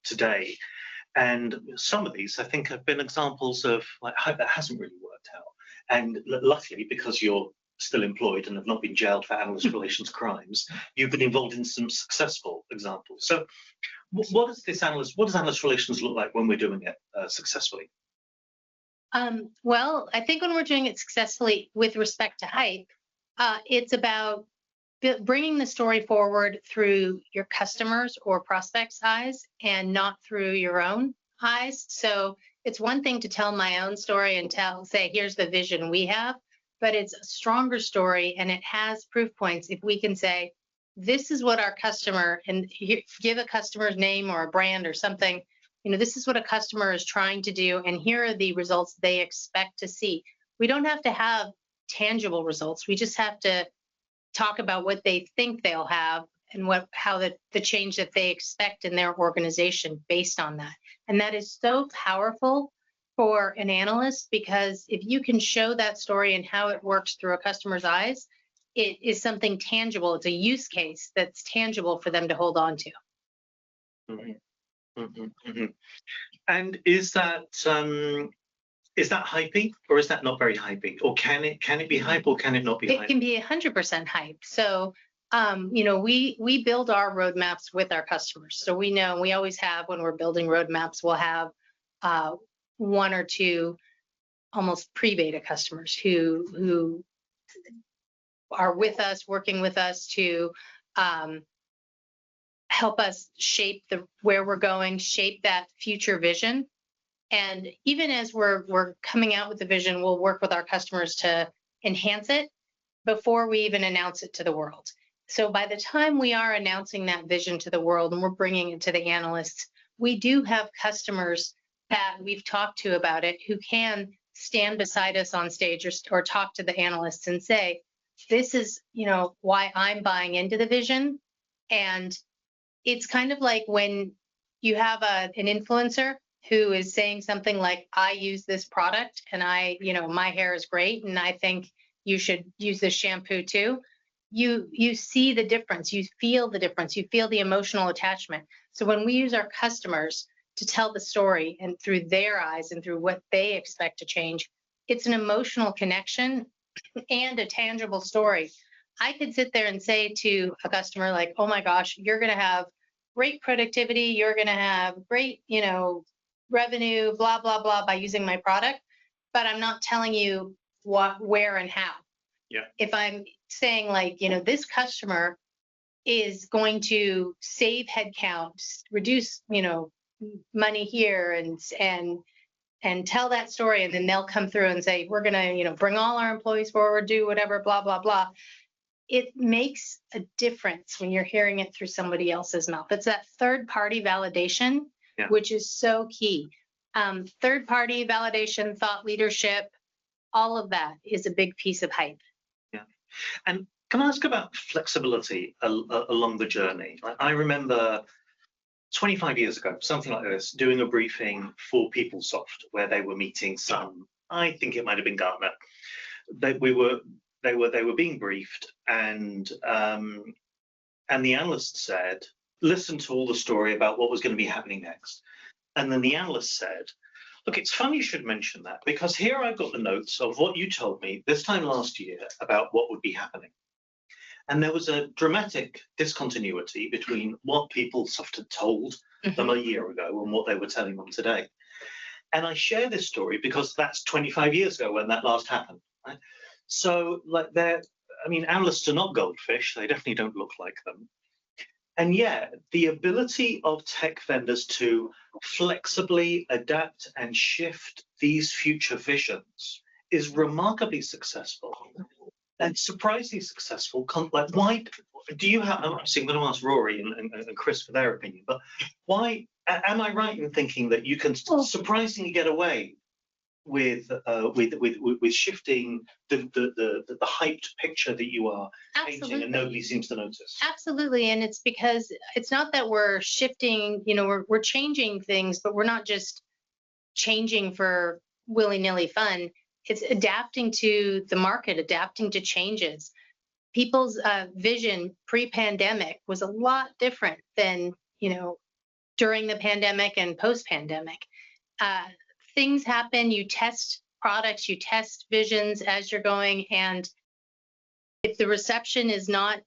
today. And some of these, I think, have been examples of like how that hasn't really worked out. And luckily, because you're still employed and have not been jailed for analyst relations crimes, you've been involved in some successful examples. So, what does analyst relations look like when we're doing it successfully? Well, I think when we're doing it successfully with respect to hype, it's about bringing the story forward through your customers or prospects' eyes and not through your own eyes. So it's one thing to tell my own story and say, here's the vision we have, but it's a stronger story and it has proof points. If we can say, this is what our customer, and give a customer's name or a brand or something, this is what a customer is trying to do, and here are the results they expect to see. We don't have to have tangible results. We just have to talk about what they think they'll have and how the change that they expect in their organization based on that. And that is so powerful for an analyst, because if you can show that story and how it works through a customer's eyes, it is something tangible. It's a use case that's tangible for them to hold on to. Mm-hmm. Mm-hmm. Mm-hmm. And is that hypey, or is that not very hypey? Or can it be hype, or can it not be hype? It can be 100% hype. So, we build our roadmaps with our customers. So we know, we always have, when we're building roadmaps, we'll have one or two almost pre-beta customers who are with us, working with us to help us shape where we're going, shape that future vision. And even as we're coming out with the vision, we'll work with our customers to enhance it before we even announce it to the world. So by the time we are announcing that vision to the world and we're bringing it to the analysts, we do have customers that we've talked to about it who can stand beside us on stage or talk to the analysts and say, this is, why I'm buying into the vision. And it's kind of like when you have an influencer who is saying something like, I use this product and my hair is great and I think you should use this shampoo too. You see the difference, you feel the difference, you feel the emotional attachment. So when we use our customers to tell the story and through their eyes and through what they expect to change, it's an emotional connection and a tangible story. I could sit there and say to a customer like, oh my gosh, you're going to have great productivity, you're going to have great, revenue, blah, blah, blah, by using my product, but I'm not telling you what, where, and how. Yeah. If I'm saying like, this customer is going to save headcount, reduce, money here and tell that story, and then they'll come through and say, we're going to, bring all our employees forward, do whatever, blah, blah, blah. It makes a difference when you're hearing it through somebody else's mouth. It's that third-party validation, which is so key. Third-party validation, thought leadership, all of that is a big piece of hype. Yeah. And can I ask about flexibility along the journey? I remember 25 years ago, something like this, doing a briefing for PeopleSoft where they were meeting I think it might have been Gartner. They were being briefed, and the analyst said, listen to all the story about what was going to be happening next. And then the analyst said, look, it's funny you should mention that, because here I've got the notes of what you told me this time last year about what would be happening. And there was a dramatic discontinuity between what PeopleSoft had told them a year ago and what they were telling them today. And I share this story because that's 25 years ago when that last happened. Right? So, analysts are not goldfish. They definitely don't look like them. And yet, the ability of tech vendors to flexibly adapt and shift these future visions is remarkably successful and surprisingly successful. Why do you have? I'm going to ask Rory and Chris for their opinion, but why am I right in thinking that you can surprisingly get away with shifting the hyped picture that you are painting, and nobody seems to notice? Absolutely, and it's because it's not that we're shifting. We're changing things, but we're not just changing for willy-nilly fun. It's adapting to the market, adapting to changes. People's vision pre-pandemic was a lot different than during the pandemic and post-pandemic. Things happen, you test products, you test visions as you're going, and if the reception is not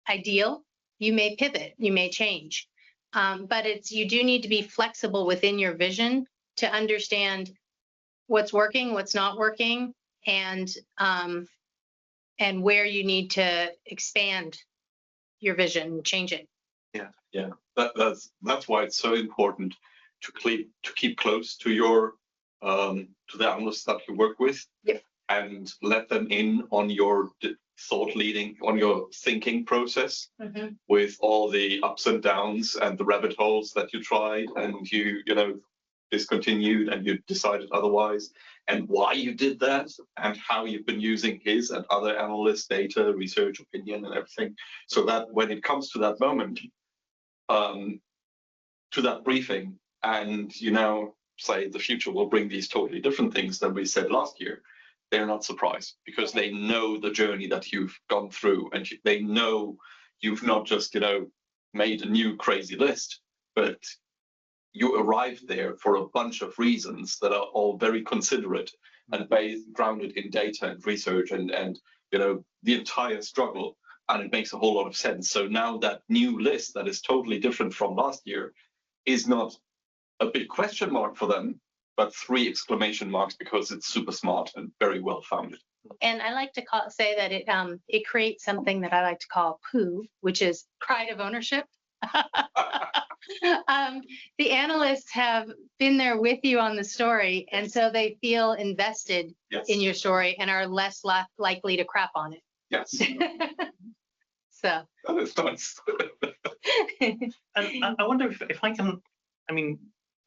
ideal, you may pivot, you may change. But you do need to be flexible within your vision to understand what's working, what's not working, and where you need to expand your vision and change it. Yeah. That's why it's so important to keep close to your to the analysts that you work with, yep, and let them in on your thought leading, on your thinking process, with all the ups and downs and the rabbit holes that you tried and you discontinued and you decided otherwise, and why you did that, and how you've been using his and other analysts' data, research, opinion, and everything, so that when it comes to that moment, to that briefing, and say the future will bring these totally different things than we said last year, they're not surprised, because they know the journey that you've gone through, and they know you've not just made a new crazy list, but you arrived there for a bunch of reasons that are all very considerate and grounded in data and research and the entire struggle, and it makes a whole lot of sense. So now that new list that is totally different from last year is not a big question mark for them, but 3 exclamation marks, because it's super smart and very well founded. And I like to say that it creates something that I like to call POO, which is pride of ownership. The analysts have been there with you on the story, and so they feel invested in your story and are less likely to crap on it. Yes. So that is nice. And I wonder if I can,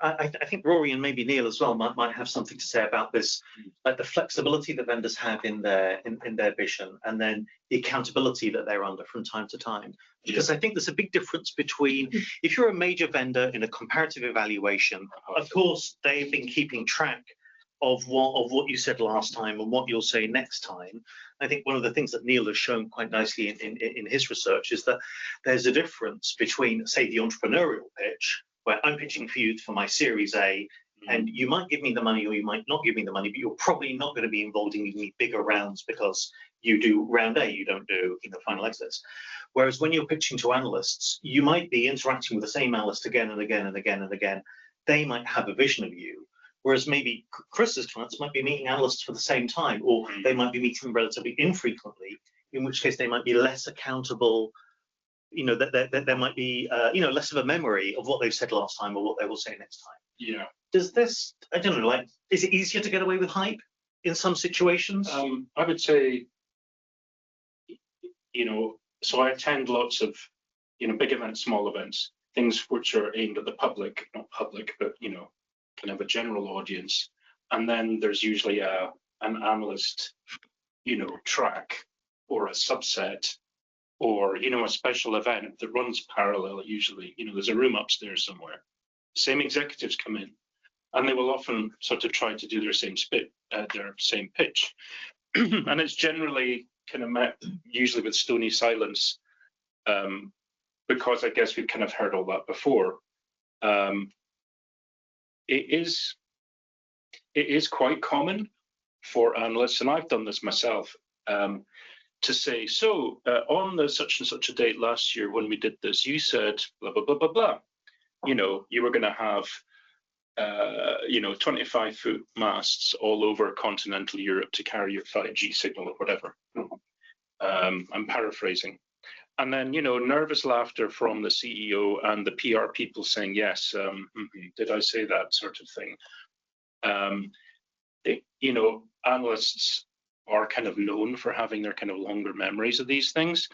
I think Rory and maybe Neil as well might have something to say about this, like the flexibility that vendors have in their vision, and then the accountability that they're under from time to time. Because I think there's a big difference between, if you're a major vendor in a comparative evaluation, of course they've been keeping track of what you said last time and what you'll say next time. I think one of the things that Neil has shown quite nicely in his research is that there's a difference between, say, the entrepreneurial pitch, where I'm pitching for you for my Series A, and you might give me the money or you might not give me the money, but you're probably not going to be involved in giving me bigger rounds because you do round A, you don't do final exits. Whereas when you're pitching to analysts, you might be interacting with the same analyst again and again and again and again. They might have a vision of you, whereas maybe Chris's clients might be meeting analysts for the same time, or they might be meeting them relatively infrequently, in which case they might be less accountable. That there might be, less of a memory of what they've said last time or what they will say next time. Yeah. Does this, I don't know, is it easier to get away with hype in some situations? I would say, so I attend lots of, big events, small events, things which are aimed at the public, not public, but, kind of a general audience. And then there's usually an analyst, track or a subset, or a special event that runs parallel. Usually, there's a room upstairs somewhere. Same executives come in, and they will often sort of try to do their same pitch, and it's generally kind of met usually with stony silence, because I guess we've kind of heard all that before. It is quite common for analysts, and I've done this myself, to say, so on the such and such a date last year when we did this, you said blah, blah, blah, blah, blah. You were going to have, 25-foot masts all over continental Europe to carry your 5G signal or whatever. I'm paraphrasing. And then, nervous laughter from the CEO and the PR people saying, yes, did I say that sort of thing? Analysts are kind of known for having their kind of longer memories of these things.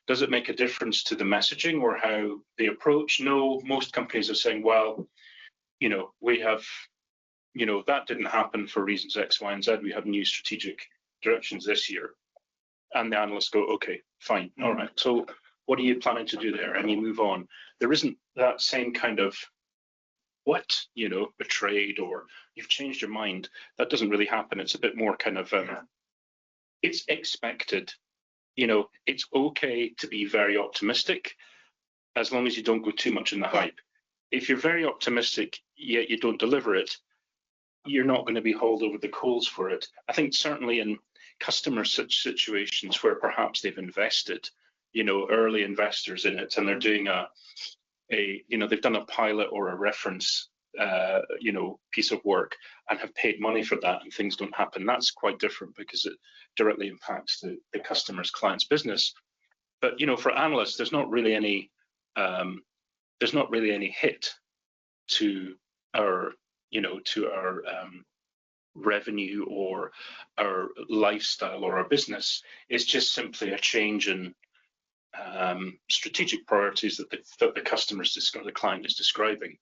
Does it make a difference to the messaging or how they approach? No, most companies are saying, well, we have, that didn't happen for reasons X, Y, and Z. We have new strategic directions this year. And the analysts go, okay, fine. All right. So what are you planning to do there? And you move on. There isn't that same kind of, what, betrayed or you've changed your mind. That doesn't really happen. It's a bit more kind of, it's expected. It's okay to be very optimistic as long as you don't go too much in the hype. if you're very optimistic yet you don't deliver it, you're not going to be hauled over the coals for it. I think certainly in customer such situations where perhaps they've invested, early investors in it, and they're doing they've done a pilot or a reference, piece of work and have paid money for that, and things don't happen. That's quite different because it directly impacts the customer's client's business. But for analysts, there's not really any hit to our revenue or our lifestyle or our business. It's just simply a change in strategic priorities that the the client is describing.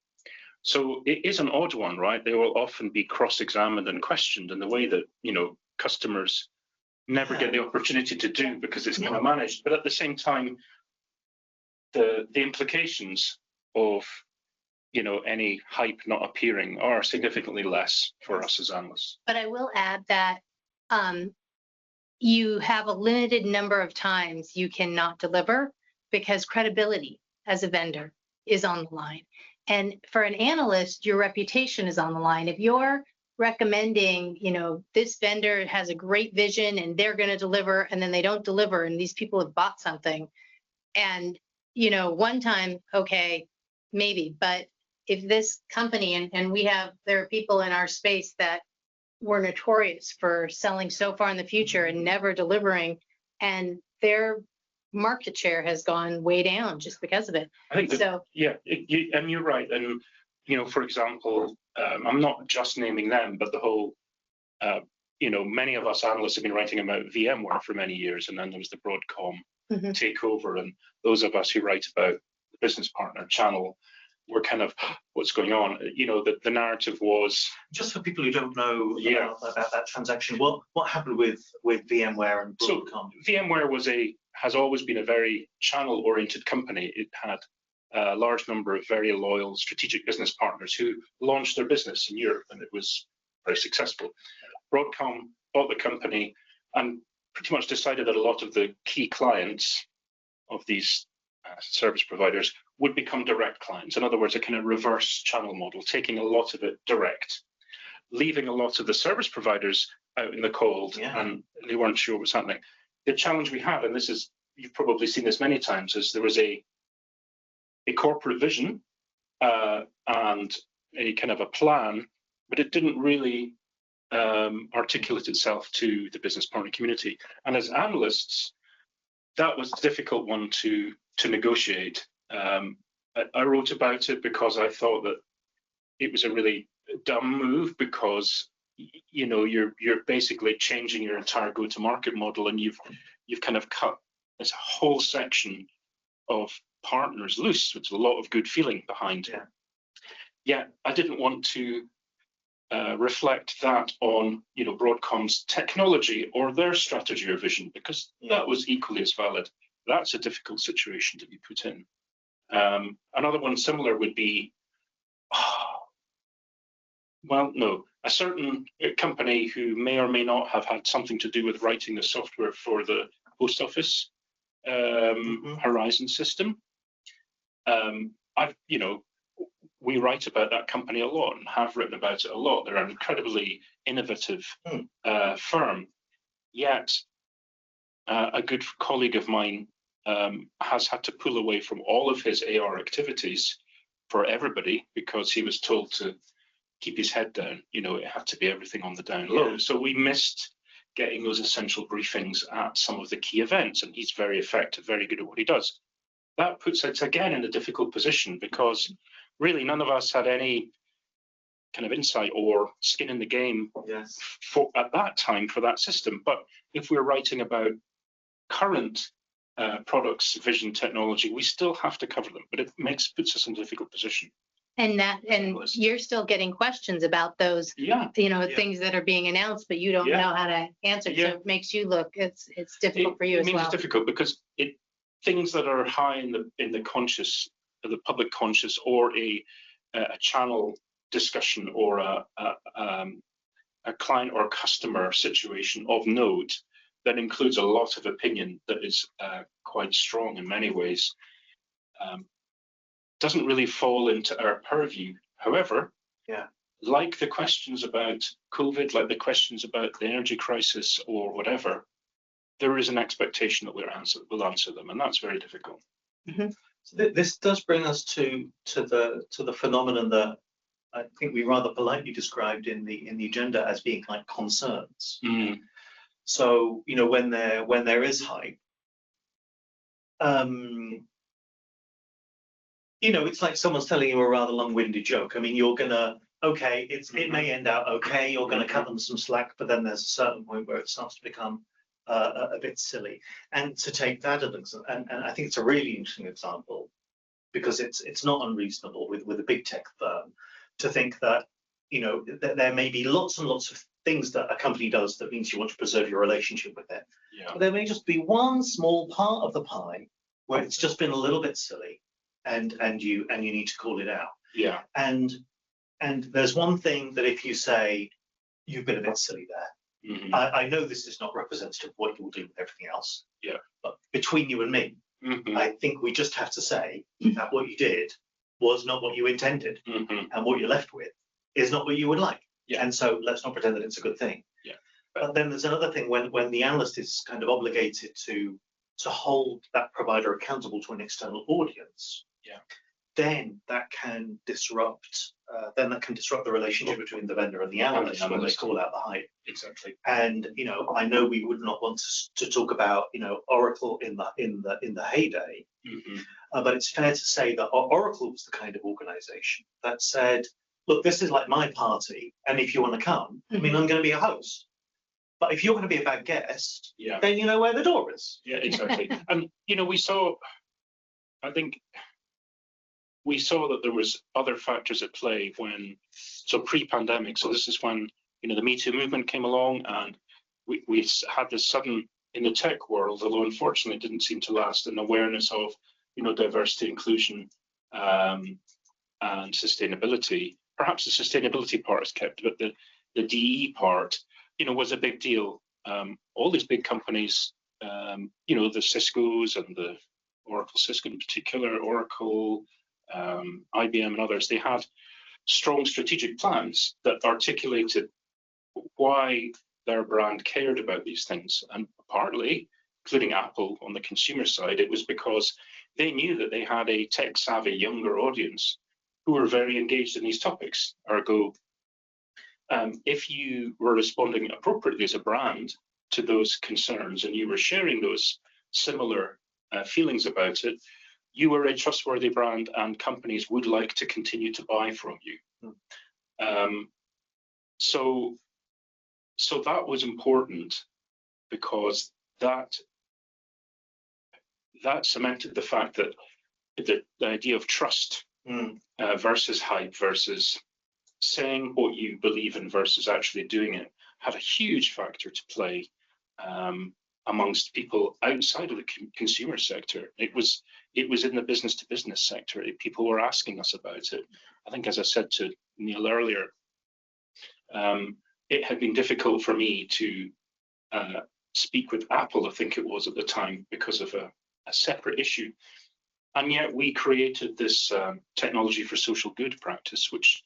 So it is an odd one, right? They will often be cross-examined and questioned in the way that customers never get the opportunity to do because it's kind of managed. But at the same time, the implications of any hype not appearing are significantly less for us as analysts. But I will add that you have a limited number of times you cannot deliver because credibility as a vendor is on the line. And for an analyst, your reputation is on the line. If you're recommending, this vendor has a great vision and they're going to deliver, and then they don't deliver, and these people have bought something, and one time, okay, maybe, but if this company, and there are people in our space that were notorious for selling so far in the future and never delivering, and their market share has gone way down just because of it. I think so. And you're right. And for example, I'm not just naming them, but the whole, many of us analysts have been writing about VMware for many years, and then there was the Broadcom takeover, and those of us who write about the business partner channel were kind of, what's going on? The narrative was, just for people who don't know about that transaction, what happened with VMware and Broadcom? So VMware has always been a very channel-oriented company. It had a large number of very loyal strategic business partners who launched their business in Europe, and it was very successful. Broadcom bought the company and pretty much decided that a lot of the key clients of these service providers would become direct clients. In other words, a kind of reverse channel model, taking a lot of it direct, leaving a lot of the service providers out in the cold, and they weren't sure what was happening. The challenge we had, and you've probably seen this many times, is there was a corporate vision and a kind of a plan, but it didn't really articulate itself to the business partner community. And as analysts, that was a difficult one to negotiate. I wrote about it because I thought that it was a really dumb move, because you're basically changing your entire go-to-market model, and you've kind of cut this whole section of partners loose, which is a lot of good feeling behind. Yeah, I didn't want to reflect that on Broadcom's technology or their strategy or vision, because that was equally as valid. That's a difficult situation to be put in. Another one similar would be, a certain company who may or may not have had something to do with writing the software for the post office Horizon system. We write about that company a lot and have written about it a lot. They're an incredibly innovative firm. Yet, a good colleague of mine has had to pull away from all of his AR activities for everybody because he was told to keep his head down. It had to be everything on the down low. So we missed getting those essential briefings at some of the key events, and he's very effective, very good at what he does. That puts us again in a difficult position, because really none of us had any kind of insight or skin in the game at that time for that system. But if we're writing about current products, vision, technology, we still have to cover them, but it puts us in a difficult position. And you're still getting questions about those, things that are being announced, but you don't know how to answer. So it makes you look. It's difficult for you as well. It's difficult because things that are high in the conscious, the public conscious, or a channel discussion, or a client or customer situation of note that includes a lot of opinion that is quite strong in many ways. doesn't really fall into our purview. However, Yeah. like the questions about COVID, like the questions about the energy crisis or whatever, there is an expectation that we'll answer them, and that's very difficult. Mm-hmm. So this does bring us to the phenomenon that I think we rather politely described in the agenda as being like concerns. Mm. So when there is hype, it's like someone's telling you a rather long-winded joke. I mean, you're gonna it may end out okay. You're gonna cut them some slack, but then there's a certain point where it starts to become a bit silly. And to take that as and I think it's a really interesting example because it's not unreasonable with a big tech firm to think that that there may be lots and lots of things that a company does that means you want to preserve your relationship with it. Yeah. But there may just be one small part of the pie where it's just been a little bit silly, and you need to call it out. Yeah. And there's one thing that if you say you've been a bit silly there, Mm-hmm. I know this is not representative of what you will do with everything else. Yeah. But between you and me, Mm-hmm. I think we just have to say that what you did was not what you intended, Mm-hmm. and what you're left with is not what you would like. Yeah. And so let's not pretend that it's a good thing. Yeah. But then there's another thing when the analyst is kind of obligated to hold that provider accountable to an external audience. Yeah. Then that can disrupt. The relationship between the vendor and the analyst when they call out the hype. Exactly. And I know we would not want to talk about Oracle in the heyday, Mm-hmm. but it's fair to say that Oracle was the kind of organization that said, look, this is like my party, and if you want to come, I mean, I'm going to be a host. But if you're going to be a bad guest, Yeah. then you know where the door is. Yeah, exactly. And I think we saw that there was other factors at play pre-pandemic. So this is when the Me Too movement came along, and we had this sudden, in the tech world, although unfortunately it didn't seem to last, an awareness of diversity, inclusion, and sustainability. Perhaps the sustainability part is kept, but the DE part, was a big deal. All these big companies, the Cisco's and the Oracle, Cisco in particular, Oracle, IBM and others, they had strong strategic plans that articulated why their brand cared about these things. And partly, including Apple on the consumer side, it was because they knew that they had a tech-savvy younger audience who were very engaged in these topics. Ergo, if you were responding appropriately as a brand to those concerns and you were sharing those similar feelings about it, you were a trustworthy brand and companies would like to continue to buy from you. So that was important because that cemented the fact that the idea of trust versus hype versus saying what you believe in versus actually doing it had a huge factor to play amongst people outside of the consumer sector. It was in the business to business sector. People were asking us about it. I think, as I said to Neil earlier, it had been difficult for me to speak with Apple, I think it was at the time, because of a separate issue. And yet we created this technology for social good practice, which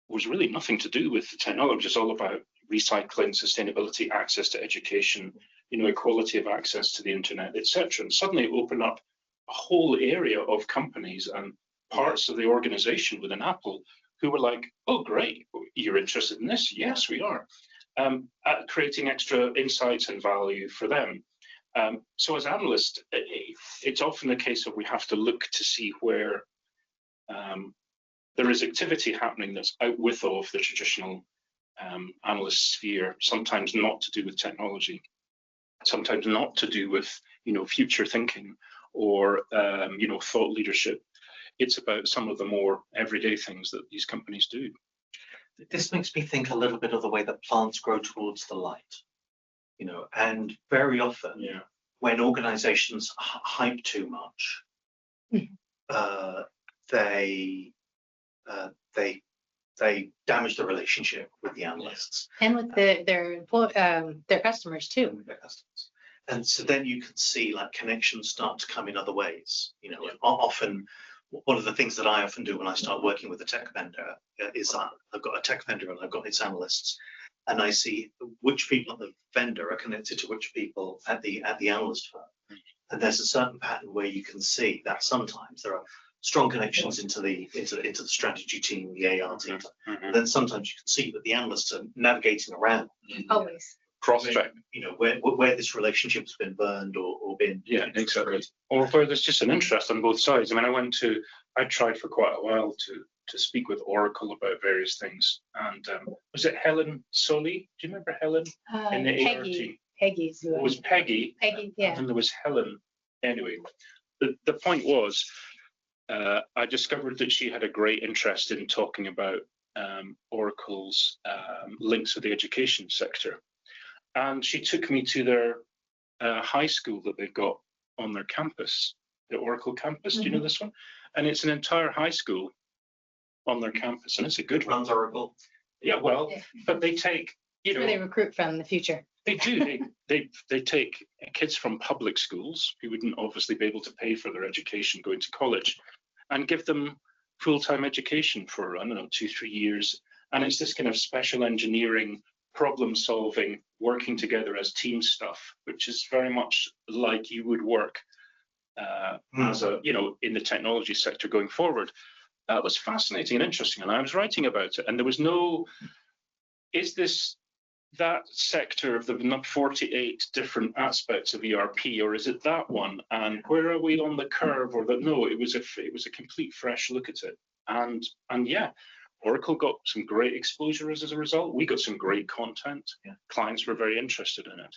was really nothing to do with the technology. It's all about recycling, sustainability, access to education, equality of access to the internet, etc. And suddenly it opened up a whole area of companies and parts of the organization within Apple who were like, oh, great, you're interested in this? Yes, we are. Creating extra insights and value for them. So as analysts, it's often the case that we have to look to see where there is activity happening that's out with of the traditional analyst sphere, sometimes not to do with technology, sometimes not to do with future thinking or thought leadership. It's about some of the more everyday things that these companies do. This makes me think a little bit of the way that plants grow towards the light, and very often when organizations hype too much, they damage the relationship with the analysts and with their customers too. and with their customers. And so then you can see like connections start to come in other ways. Often one of the things that I often do when I start working with a tech vendor is that I've got a tech vendor and I've got its analysts, and I see which people at the vendor are connected to which people at the analyst firm. And there's a certain pattern where you can see that sometimes there are strong connections into the strategy team, the AR team. And then sometimes you can see that the analysts are navigating around. Always. Cross-check. You know, where this relationship's been burned or been. Yeah, exactly. Or where there's just an interest on both sides. I mean, I tried for quite a while to speak with Oracle about various things. And was it Helen Solly? Do you remember Helen? In the Peggy. ART? Peggy's. It was Peggy. Peggy, yeah. And there was Helen. Anyway, the point was, I discovered that she had a great interest in talking about Oracle's links with the education sector. And she took me to their high school that they've got on their campus, the Oracle campus. Do you know this one? And it's an entire high school on their campus, and it's a good one. Runs Oracle. Yeah, well, but they take, That's where they recruit from in the future. They do. They take kids from public schools who wouldn't obviously be able to pay for their education going to college, and give them full-time education for, I don't know, 2-3 years. And it's this kind of special engineering, problem solving, working together as team stuff, which is very much like you would work as a, you know, in the technology sector going forward. That was fascinating and interesting. And I was writing about it, and there was no, is this that sector of the 48 different aspects of ERP, or is it that one? And where are we on the curve? Or that? No, it was a complete fresh look at it. And yeah, Oracle got some great exposure as a result. We got some great content. Yeah. Clients were very interested in it.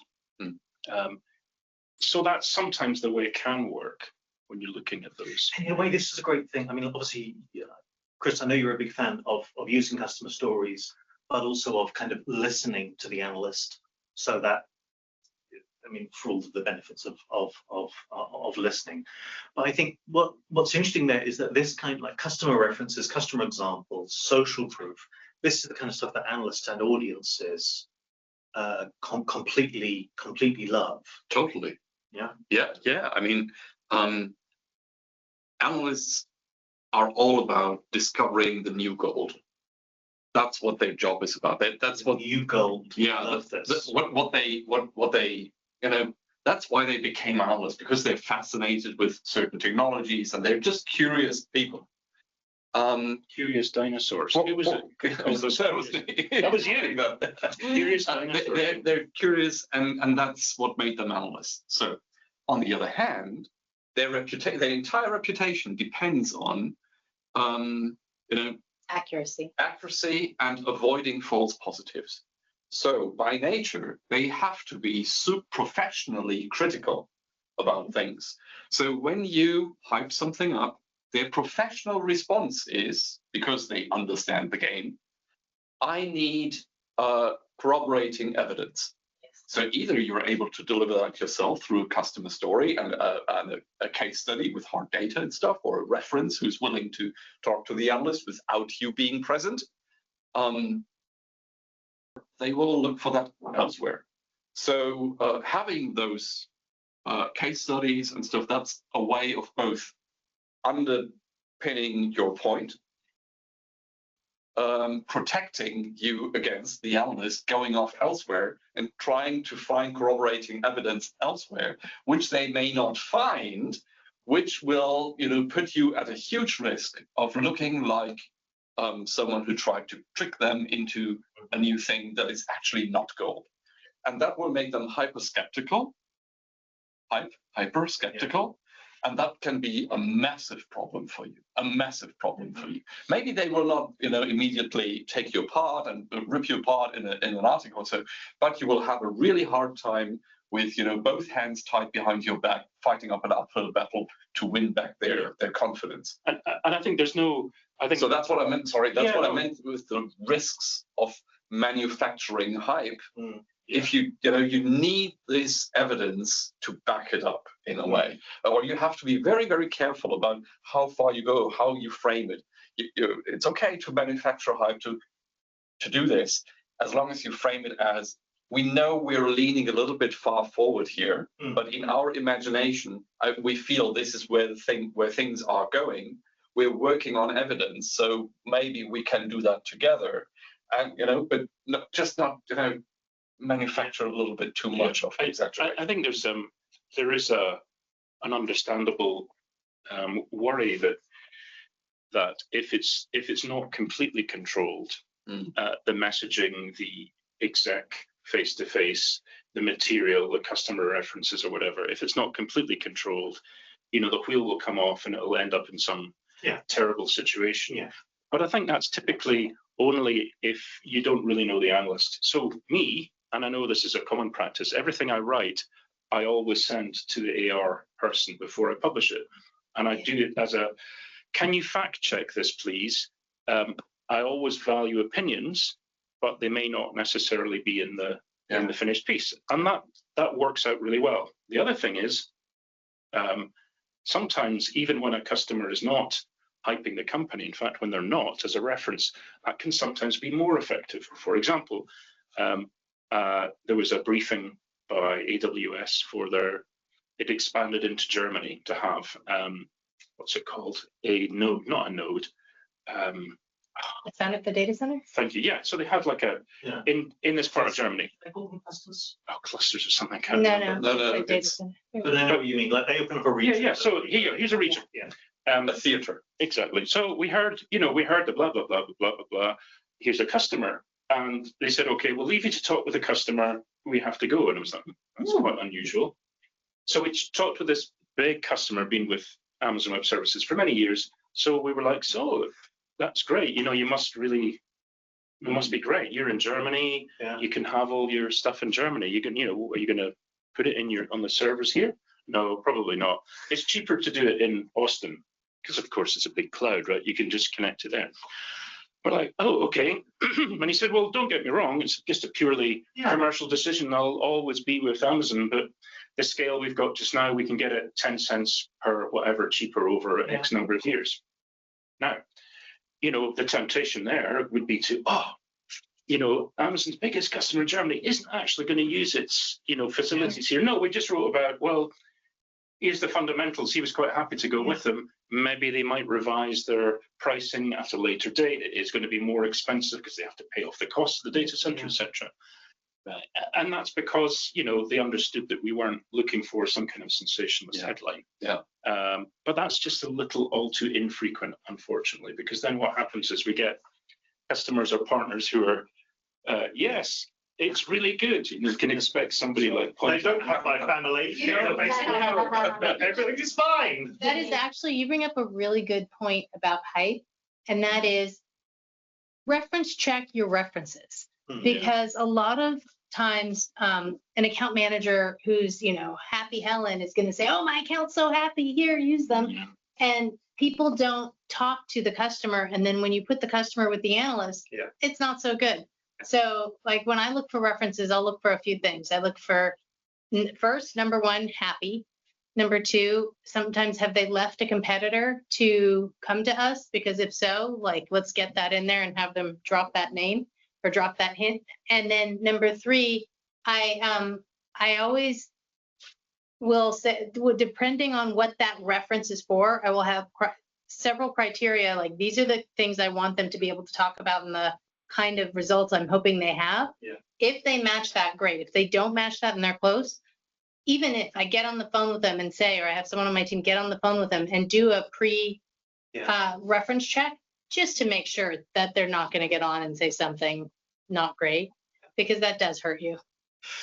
So that's sometimes the way it can work when you're looking at those. And in a way, this is a great thing. I mean, obviously, Chris, I know you're a big fan of using customer stories, but also of kind of listening to the analyst, so that, I mean, for all of the benefits of listening. But I think what's interesting there is that this kind of like customer references, customer examples, social proof, this is the kind of stuff that analysts and audiences completely love. Totally. Yeah. I mean, analysts are all about discovering the new gold. That's what their job is about. That's what new gold. Yeah, I love this. What they you know, that's why they became analysts, because they're fascinated with certain technologies and they're just curious people. Curious dinosaurs. Who was it? That was you. Curious dinosaurs. They're curious, and that's what made them analysts. So, on the other hand, their entire reputation depends on, accuracy and avoiding false positives. So by nature, they have to be professionally critical about things. So when you hype something up, their professional response is, because they understand the game, I need corroborating evidence. So either you're able to deliver that yourself through a customer story and a case study with hard data and stuff, or a reference who's willing to talk to the analyst without you being present. They will look for that elsewhere. So having those case studies and stuff, that's a way of both underpinning your point, protecting you against the analyst going off elsewhere and trying to find corroborating evidence elsewhere, which they may not find, which will, put you at a huge risk of looking like someone who tried to trick them into a new thing that is actually not gold. And that will make them hyper skeptical. And that can be a massive problem for you, Maybe they will not, immediately take you apart and rip you apart in an article or so, but you will have a really hard time with, both hands tied behind your back, fighting up an uphill battle to win back their confidence. And I think there's no, So that's what I meant, sorry, that's what I meant with the risks of manufacturing hype. If you need this evidence to back it up in a way, or you have to be very, very careful about how far you go, how you frame it. It's okay to manufacture hype to do this, as long as you frame it as, we know we're leaning a little bit far forward here, but in our imagination, we feel this is where things are going. we're working on evidence, so maybe we can do that together. And but just not manufacture a little bit too much of exaggeration. I think there is an understandable worry that if it's not completely controlled, the messaging, the exec face-to-face, the material, the customer references or whatever, if it's not completely controlled, the wheel will come off and it'll end up in some terrible situation. Yeah. But I think that's typically only if you don't really know the analyst. So me, and I know this is a common practice, everything I write, I always send to the AR person before I publish it. And I do it as can you fact check this, please? I always value opinions, but they may not necessarily be in the finished piece. And that works out really well. The other thing is, sometimes even when a customer is not hyping the company, in fact, when they're not, as a reference, that can sometimes be more effective. For example, there was a briefing by AWS it expanded into Germany to have, what's it called? A node, not a node. Stand up the data center? Thank you. Yeah, so they have like in this part of Germany. They call them clusters? Oh, clusters or something. No. No, Data center. But I know what you mean, like they open up a region. Yeah. So here's a region. Yeah. A theater. Exactly. So we heard the blah, blah, blah, blah, blah, blah, blah. Here's a customer. And they said, okay, we'll leave you to talk with the customer. We have to go. And I was like, that's quite unusual. So we talked with this big customer, been with Amazon Web Services for many years. So we were like, so that's great. You must be great. You're in Germany. Yeah. You can have all your stuff in Germany. You can, are you going to put it on the servers here? No, probably not. It's cheaper to do it in Austin because, of course, it's a big cloud, right? You can just connect it there. We're like, oh, okay. And he said, well, don't get me wrong. It's just a purely commercial decision. I'll always be with Amazon, but the scale we've got just now, we can get it 10 cents per whatever cheaper over X number of years. Now, the temptation there would be to, Amazon's biggest customer in Germany isn't actually going to use its, facilities here. No, we just wrote about, well, here's the fundamentals. He was quite happy to go with them. Maybe they might revise their pricing at a later date. It is going to be more expensive because they have to pay off the cost of the data center, etc. And that's because, they understood that we weren't looking for some kind of sensationalist headline. Yeah. But that's just a little all too infrequent, unfortunately, because then what happens is we get customers or partners who are, yes, it's really good. You can expect somebody like... They don't have my family. Everything is fine. That is actually, you bring up a really good point about hype, and that is reference check your references. Because a lot of times an account manager who's, happy Helen is going to say, oh, my account's so happy, here, use them. Yeah. And people don't talk to the customer. And then when you put the customer with the analyst, it's not so good. So like when I look for references, I'll look for a few things. I look for first, number one, happy. Number two, sometimes have they left a competitor to come to us? Because if so, let's get that in there and have them drop that name or drop that hint. And then number three, I always will say, depending on what that reference is for, I will have several criteria. Like these are the things I want them to be able to talk about and the kind of results I'm hoping they have. Yeah. If they match that, great. If they don't match that and they're close, even if I get on the phone with them and say, or I have someone on my team get on the phone with them and do a reference check, just to make sure that they're not going to get on and say something not great, because that does hurt you.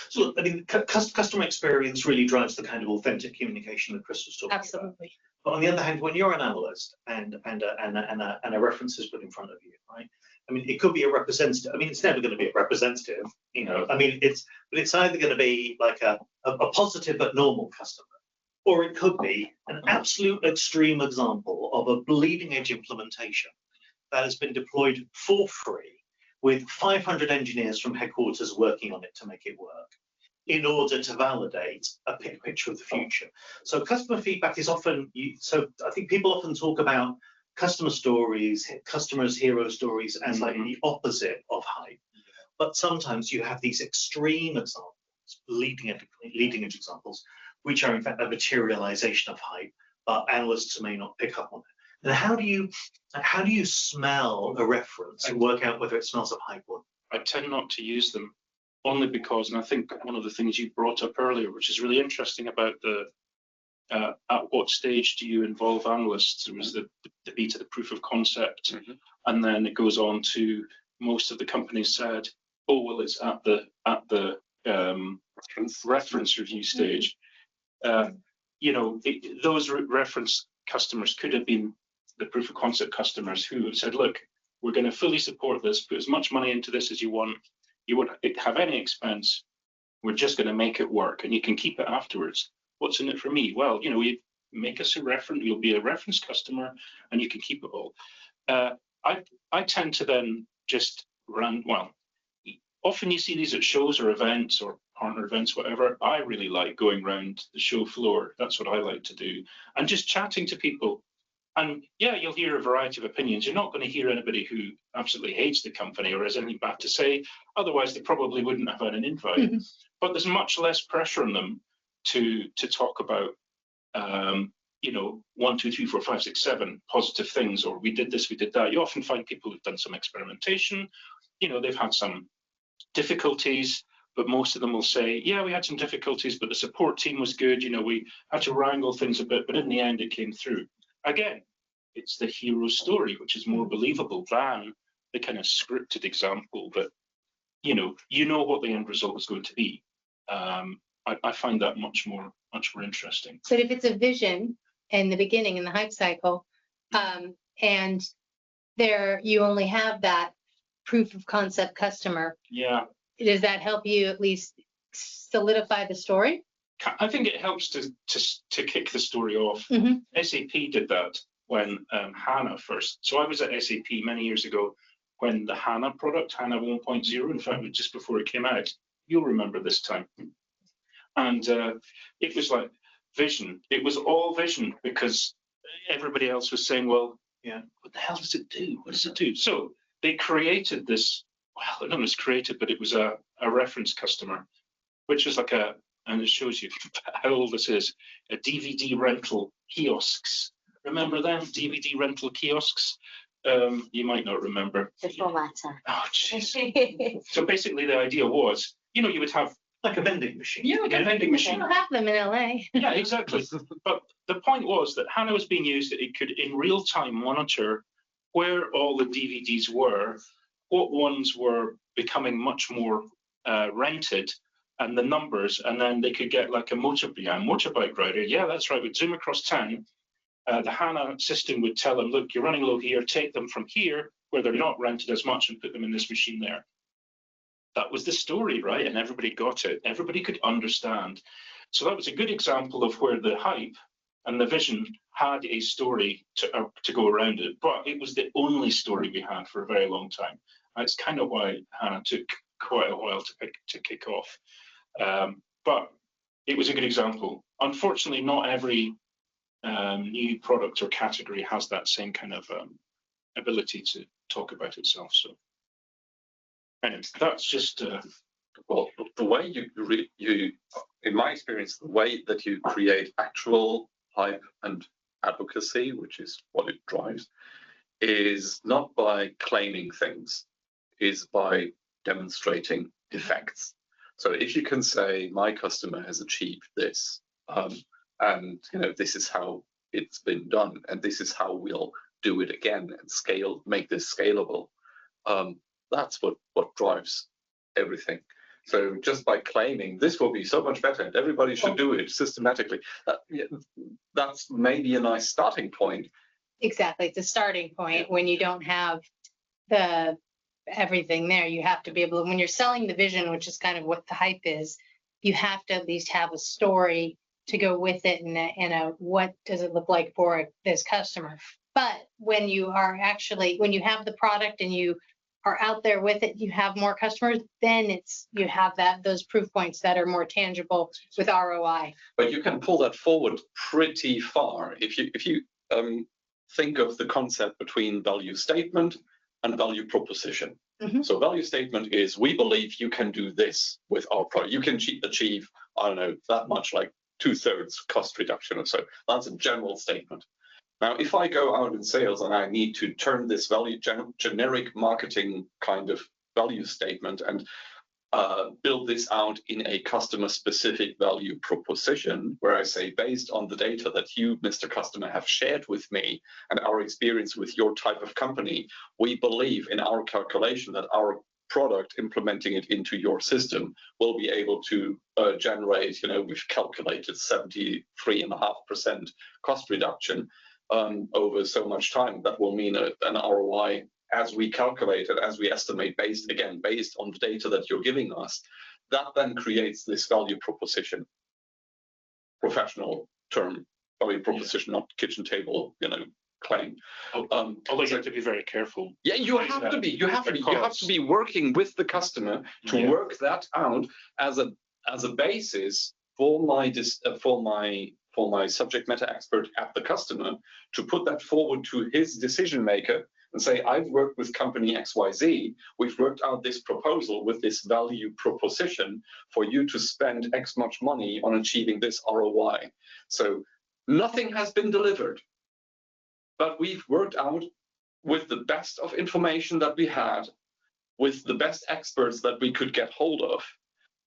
So, I mean, customer experience really drives the kind of authentic communication that Chris was talking about. Absolutely. But on the other hand, when you're an analyst and a reference is put in front of you, right? I mean, it could be a representative. I mean, it's never going to be a representative, I mean, it's either going to be like a positive but normal customer, or it could be an absolute extreme example of a bleeding edge implementation that has been deployed for free with 500 engineers from headquarters working on it to make it work in order to validate a picture of the future. So customer feedback is often, so I think people often talk about customer stories, customers' hero stories as like the opposite of hype. But sometimes you have these extreme examples, leading edge examples, which are in fact a materialization of hype, but analysts may not pick up on it. And how do you smell a reference and work out whether it smells of hype or? I tend not to use them, only because, and I think one of the things you brought up earlier, which is really interesting about the at what stage do you involve analysts? There was the beta, the proof of concept, and then it goes on to most of the companies said, oh well, it's at the reference review stage. You know, those reference customers could have been the proof of concept customers who have said, look, we're going to fully support this, put as much money into this as you want. You won't have any expense. We're just going to make it work, and you can keep it afterwards. What's in it for me? Well, you know, you make us a reference, you'll be a reference customer, and you can keep it all. I tend to then just run, well, often you see these at shows or events or partner events, whatever. I really like going around the show floor. That's what I like to do. And just chatting to people. And yeah, you'll hear a variety of opinions. You're not going to hear anybody who absolutely hates the company or has anything bad to say. Otherwise, they probably wouldn't have had an invite. But there's much less pressure on them to talk about, you know, 1, 2, 3, 4, 5, 6, 7 positive things, or we did this, we did that. You often find people who've done some experimentation. You know, they've had some difficulties, but most of them will say, yeah, we had some difficulties, but the support team was good. You know, we had to wrangle things a bit, but in the end, it came through. Again, it's the hero story, which is more believable than the kind of scripted example that, you know what the end result is going to be. I find that much more interesting. But if it's a vision in the beginning, in the hype cycle, and there you only have that proof of concept customer, yeah, does that help you at least solidify the story? I think it helps to kick the story off. SAP did that when HANA first. So I was at SAP many years ago when the HANA product, HANA 1.0, in fact, just before it came out. You'll remember this time. And it was like vision. It was all vision because everybody else was saying, well, yeah, what the hell does it do? What does it do? So they created this, well, I don't know if it's created, but it was a reference customer, which was like and it shows you how old this is, a DVD rental kiosks. Remember them, DVD rental kiosks? You might not remember. Before matter. Oh, jeez. So basically the idea was, you know, you would have like a vending machine. Yeah, like a vending machine. We don't have them in LA. Yeah, exactly. But the point was that HANA was being used that it could in real time monitor where all the DVDs were, what ones were becoming much more rented, and the numbers, and then they could get like a motorbike rider. Yeah, that's right. We'd zoom across town. The HANA system would tell them, look, you're running low here, take them from here where they're not rented as much and put them in this machine there. That was the story, right? And everybody got it. Everybody could understand. So that was a good example of where the hype and the vision had a story to go around it, but it was the only story we had for a very long time. That's kind of why HANA took quite a while to kick off. But it was a good example. Unfortunately, not every new product or category has that same kind of ability to talk about itself. So anyway, that's just well, the way you in my experience, the way that you create actual hype and advocacy, which is what it drives, is not by claiming things, is by demonstrating effects. So if you can say my customer has achieved this, and you know, this is how it's been done, and this is how we'll do it again and make this scalable, that's what drives everything. So just by claiming this will be so much better and everybody should do it systematically, that's maybe a nice starting point. Exactly, it's a starting point when you don't have everything there. You have to be able to, when you're selling the vision, which is kind of what the hype is, you have to at least have a story to go with it and what does it look like for this customer. But when you are when you have the product and you are out there with it, you have more customers, then you have those proof points that are more tangible with ROI. But you can pull that forward pretty far if you think of the concept between value statement and value proposition. So value statement is, we believe you can do this with our product. You can achieve, I don't know, that much, like 2/3 cost reduction or so. That's a general statement. Now, if I go out in sales and I need to turn this value generic marketing kind of value statement and build this out in a customer-specific value proposition, where I say, based on the data that you, Mr. Customer, have shared with me and our experience with your type of company, we believe in our calculation that our product, implementing it into your system, will be able to generate, we've calculated 73.5% cost reduction over so much time. That will mean an ROI as we calculate it, as we estimate, based on the data that you're giving us. That then creates this value proposition, professional term, value proposition, not kitchen table, claim. Although you have to be very careful. Yeah, you have to be. You have to be working with the customer to work that out as a basis for my subject matter expert at the customer to put that forward to his decision maker and say, I've worked with company XYZ, we've worked out this proposal with this value proposition for you to spend X much money on achieving this ROI. So nothing has been delivered, but we've worked out with the best of information that we had, with the best experts that we could get hold of,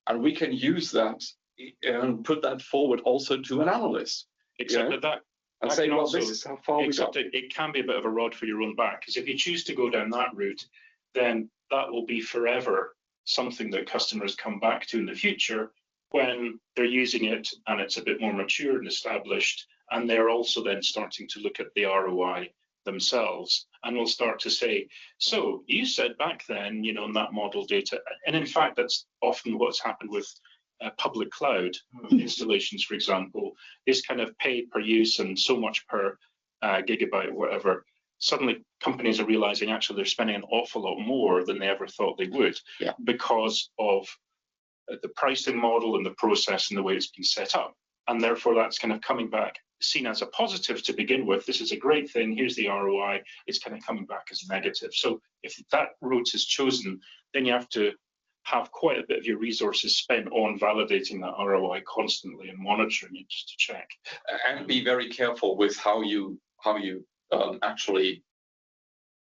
and we can use that and put that forward also to an analyst. Except that and say, well, this is how far we got. It can be a bit of a rod for your own back, because if you choose to go down that route, then that will be forever something that customers come back to in the future when they're using it and it's a bit more mature and established, and they're also then starting to look at the ROI themselves, and will start to say, so you said back then, in that model data, and in fact, that's often what's happened with public cloud installations, for example, is kind of pay per use and so much per gigabyte, whatever. Suddenly companies are realizing actually they're spending an awful lot more than they ever thought they would, because of the pricing model and the process and the way it's been set up. And therefore that's kind of coming back, seen as a positive to begin with. This is a great thing, here's the ROI. It's kind of coming back as negative. So if that route is chosen, then you have to have quite a bit of your resources spent on validating that ROI constantly and monitoring it just to check. And be very careful with how you actually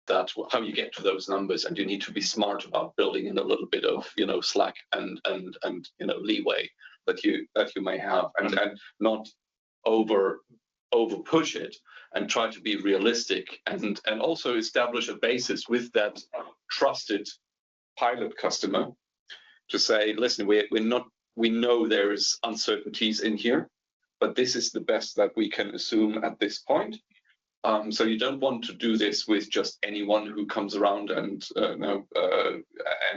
how you get to those numbers, and you need to be smart about building in a little bit of slack and leeway that you may have, and not over push it, and try to be realistic, and also establish a basis with that trusted pilot customer to say, listen, we know there is uncertainties in here, but this is the best that we can assume at this point. So you don't want to do this with just anyone who comes around and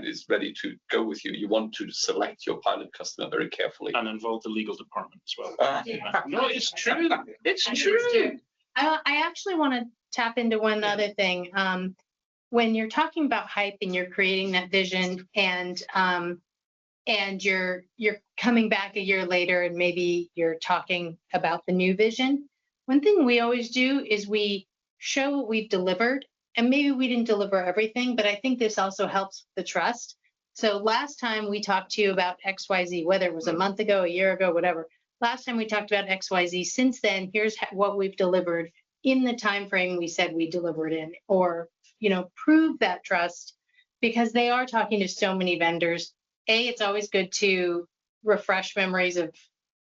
is ready to go with you. You want to select your pilot customer very carefully and involve the legal department as well. No, it's true. It's true. I actually want to tap into one other thing. When you're talking about hype and you're creating that vision, and you're coming back a year later and maybe you're talking about the new vision, one thing we always do is we show what we've delivered, and maybe we didn't deliver everything, but I think this also helps the trust. So last time we talked to you about XYZ, whether it was a month ago, a year ago, whatever, last time we talked about XYZ, since then, here's what we've delivered in the time frame we said we delivered in, or prove that trust, because they are talking to so many vendors. A, it's always good to refresh memories of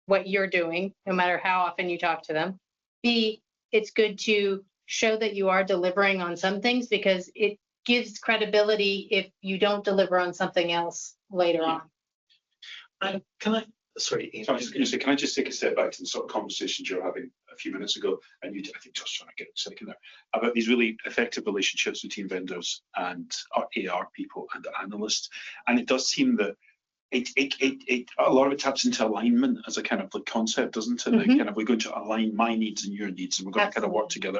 what you're doing, no matter how often you talk to them. B, it's good to show that you are delivering on some things, because it gives credibility if you don't deliver on something else later on. Can I was just going to say, can I just take a step back to the sort of conversations you were having a few minutes ago, and I think Josh trying to get a second there, about these really effective relationships between vendors and our AR people and analysts. And it does seem that a lot of it taps into alignment as a kind of like concept, doesn't it? Kind of, we're going to align my needs and your needs, and we're going to kind of work together.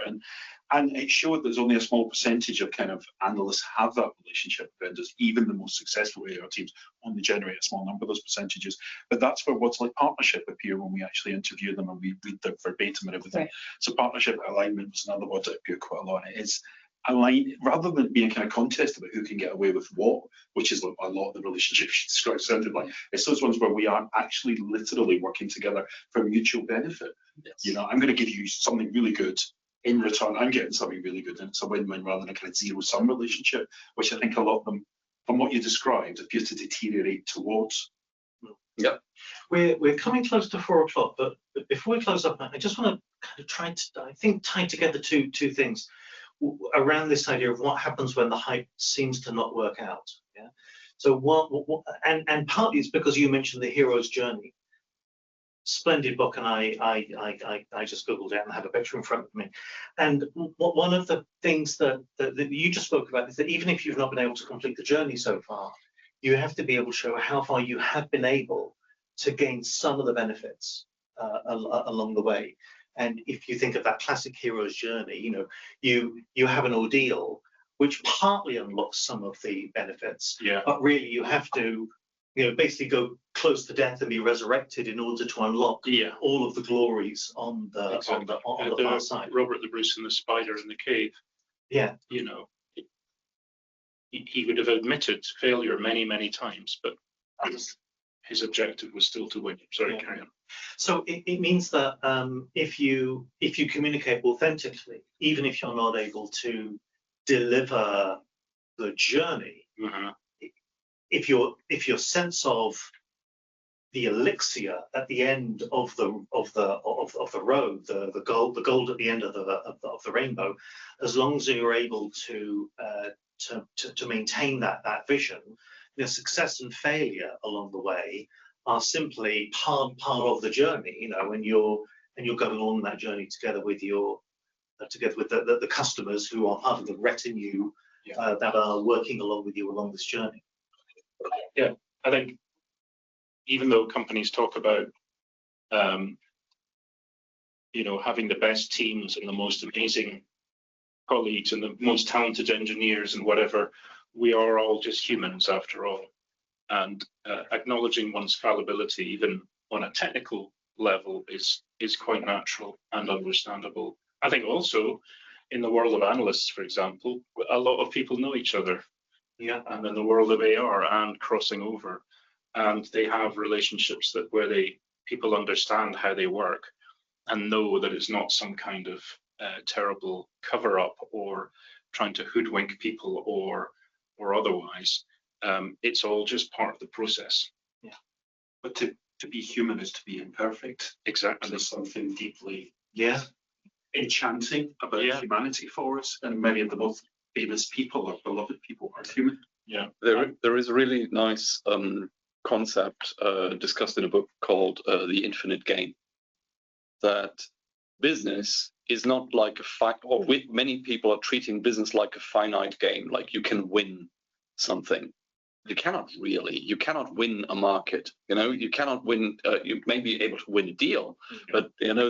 And it showed there's only a small percentage of kind of analysts have that relationship with vendors. Even the most successful AR teams only generate a small number of those percentages. But that's where what's like partnership appear when we actually interview them and we read the verbatim and everything. Right. So partnership alignment was another word that appeared quite a lot. It is align, rather than being a kind of contest about who can get away with what, which is what a lot of the relationships described sounded like. It's those ones where we are actually literally working together for mutual benefit. Yes. I'm going to give you something really good, in return, I'm getting something really good, and it's a win-win rather than a kind of zero-sum relationship, which I think a lot of them, from what you described, appears to deteriorate towards. Yeah, we're coming close to 4 o'clock, but before we close up, I just want to kind of try to, I think, tie together two things around this idea of what happens when the hype seems to not work out. Yeah. So and partly it's because you mentioned the hero's journey. Splendid book, and I just googled it and have a picture in front of me. And one of the things that you just spoke about is that even if you've not been able to complete the journey so far, you have to be able to show how far you have been able to gain some of the benefits along the way. And if you think of that classic hero's journey, you know, you have an ordeal which partly unlocks some of the benefits, but really you have to, you know, basically go close to death and be resurrected in order to unlock all of the glories on the on the far side. Robert the Bruce and the spider in the cave. Yeah, you know, he would have admitted failure many times, but his objective was still to win. Sorry, carry on. So it means that if you communicate authentically, even if you're not able to deliver the journey, if your sense of the elixir at the end of the road, the gold at the end of the rainbow, as long as you're able to maintain that vision, you know, success and failure along the way are simply part of the journey. You know, when you're going on that journey together with the customers who are part of the retinue that are working along with you along this journey. Yeah, I think even though companies talk about you know, having the best teams and the most amazing colleagues and the most talented engineers and whatever, we are all just humans after all. And acknowledging one's fallibility, even on a technical level, is quite natural and understandable. I think also in the world of analysts, for example, a lot of people know each other. Yeah. And in the world of AR and crossing over, and they have relationships that where people understand how they work and know that it's not some kind of terrible cover-up or trying to hoodwink people or otherwise. It's all just part of the process. Yeah, but to be human is to be imperfect. Exactly. And there's something deeply enchanting about humanity for us, and many of the most famous people or beloved people are human. Yeah, there is a really nice concept discussed in a book called The Infinite Game. That business is not like many people are treating business like a finite game, like you can win something. You cannot really. You cannot win a market. You know, you cannot win. You may be able to win a deal, but you know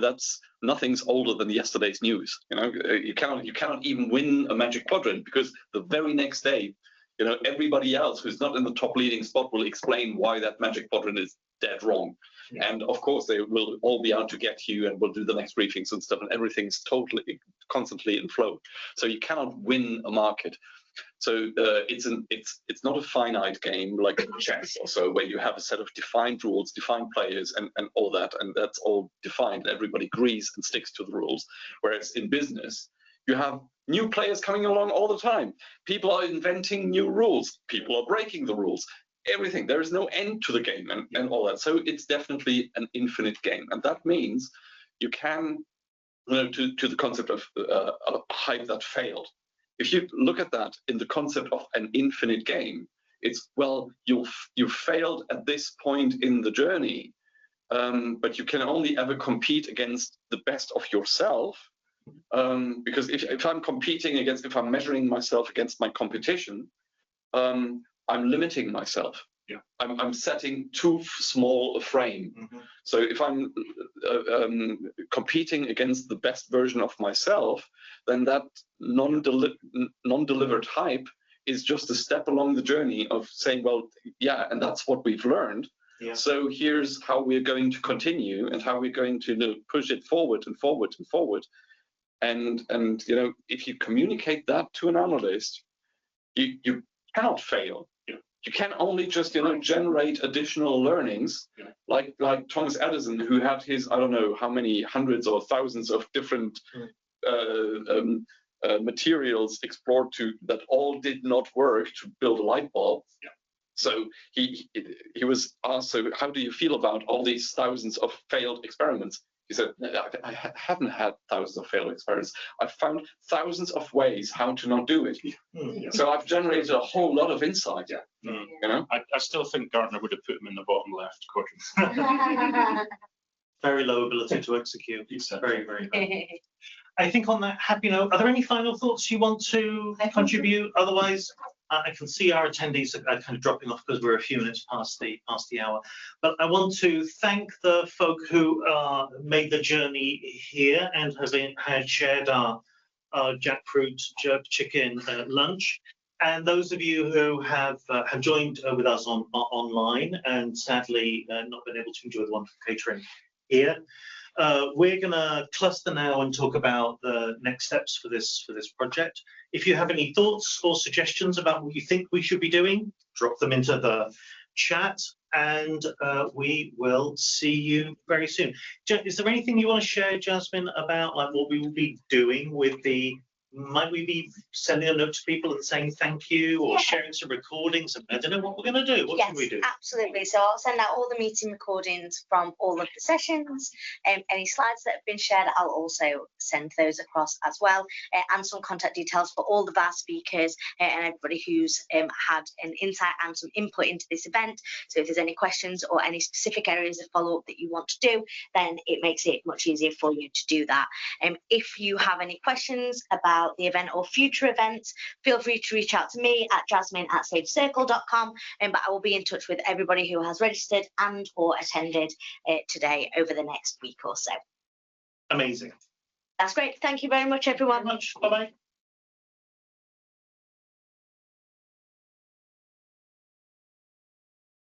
nothing's older than yesterday's news. You know, you cannot even win a magic quadrant because the very next day, you know, everybody else who's not in the top leading spot will explain why that magic quadrant is dead wrong. Yeah. And of course, they will all be out to get you, and we'll do the next briefings and stuff, and everything's totally constantly in flow. So you cannot win a market. So it's not a finite game like chess or so, where you have a set of defined rules, defined players, and all that, and that's all defined. Everybody agrees and sticks to the rules. Whereas in business, you have new players coming along all the time. People are inventing new rules. People are breaking the rules. Everything. There is no end to the game and all that. So it's definitely an infinite game, and that means you can, you know, to the concept of a hype that failed. If you look at that in the concept of an infinite game, it's, well, you failed at this point in the journey, but you can only ever compete against the best of yourself, because if I'm competing against, if I'm measuring myself against my competition, I'm limiting myself. Yeah. I'm setting too small a frame. Mm-hmm. So if I'm competing against the best version of myself, then that non-delivered hype is just a step along the journey of saying, well, yeah, and that's what we've learned. Yeah. So here's how we're going to continue and how we're going to push it forward and forward and forward. And you know, if you communicate that to an analyst, you cannot fail. You can only just, you know, generate additional learnings, like Thomas Edison, who had his, I don't know how many hundreds or thousands of different materials explored that all did not work to build a light bulb. Yeah. So he was asked, so how do you feel about all these thousands of failed experiments? He said, I haven't had thousands of failed experiments. I've found thousands of ways how to not do it. Mm. So I've generated a whole lot of insight. Yeah. Mm. You know? I still think Gartner would have put him in the bottom left quadrant. Very low ability to execute. Exactly. Very, very low. I think on that happy note, are there any final thoughts you want to contribute? Otherwise, I can see our attendees are kind of dropping off because we're a few minutes past the hour. But I want to thank the folk who made the journey here and had shared our jackfruit jerk chicken lunch. And those of you who have joined with us online and sadly not been able to enjoy the wonderful catering here. We're going to cluster now and talk about the next steps for this project. If you have any thoughts or suggestions about what you think we should be doing, drop them into the chat, and we will see you very soon. Is there anything you want to share, Jasmine, about like what we will be doing with the? Might we be sending a note to people and saying thank you, or sharing some recordings? I don't know what we're going to do. What yes, can we do? Absolutely. So I'll send out all the meeting recordings from all of the sessions. Any slides that have been shared, I'll also send those across as well, and some contact details for all the VAR speakers and everybody who's had an insight and some input into this event. So if there's any questions or any specific areas of follow-up that you want to do, then it makes it much easier for you to do that. If you have any questions about the event or future events, feel free to reach out to me at jasmine@sagecircle.com, but I will be in touch with everybody who has registered and or attended today over the next week or so. Amazing. That's great. Thank you very much, everyone. Bye-bye.